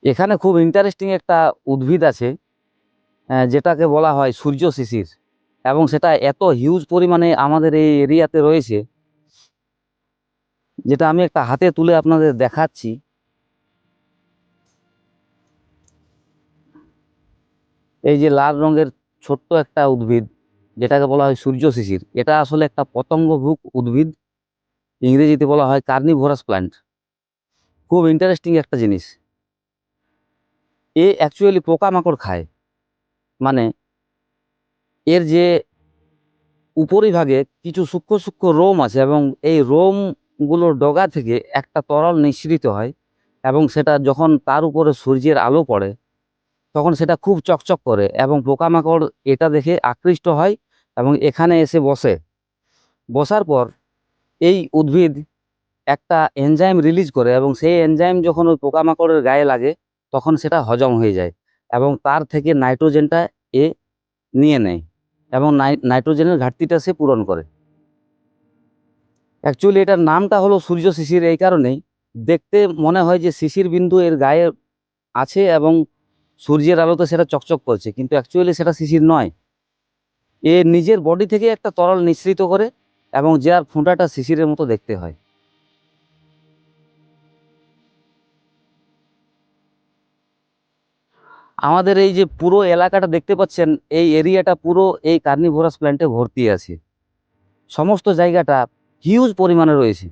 এখানে খুব ইন্টারেস্টিং একটা উদ্ভিদ আছে, যেটাকে বলা হয় সূর্য শিশির, এবং সেটা এত হিউজ পরিমাণে আমাদের এই এরিয়াতে রয়েছে, যেটা আমি একটা হাতে তুলে আপনাদের দেখাচ্ছি। এই যে লাল রঙের ছোট্ট একটা উদ্ভিদ, যেটাকে বলা হয় সূর্য শিশির, এটা আসলে একটা পতঙ্গভুক উদ্ভিদ। ইংরেজিতে বলা হয় কার্নিভোরাস প্ল্যান্ট। খুব ইন্টারেস্টিং একটা জিনিস। এ অ্যাকচুয়ালি পোকামাকড় খায়। মানে এর যে উপরিভাগে কিছু সূক্ষ্ম সূক্ষ্ম রোম আছে, এবং এই রোম গুলোর ডগা থেকে একটা তরল নিঃসৃত হয়, এবং সেটা যখন তার উপরে সূর্যের আলো পড়ে তখন সেটা খুব চকচক করে, এবং পোকামাকড় এটা দেখে আকৃষ্ট হয় এবং এখানে এসে বসে। বসার পর এই উদ্ভিদ একটা এনজাইম রিলিজ করে, এবং সেই এনজাইম যখন ওই পোকামাকড়ের গায়ে লাগে তখন সেটা হজম হয়ে যায়, এবং তার থেকে নাইট্রোজেনটা এ নিয়ে নেয়, এবং নাইট্রোজেনের ঘাটতিটা সে পূরণ করে। অ্যাকচুয়ালি এটার নামটা হলো সূর্য শিশির এই কারণেই, দেখতে মনে হয় যে শিশির বিন্দু এর গায়ে আছে এবং সূর্যের আলোতে সেটা চকচক করছে, কিন্তু অ্যাকচুয়ালি সেটা শিশির নয়। এ নিজের বডি থেকে একটা তরল নিঃসৃত করে, এবং যার ফোঁটাটা শিশিরের মতো দেখতে হয়। আমাদের এই যে পুরো এলাকাটা দেখতে পাচ্ছেন, এই এরিয়াটা পুরো এই কার্নিভোরাস প্ল্যান্টে ভর্তি আছে। সমস্ত জায়গাটা হিউজ পরিমাণে রয়েছে।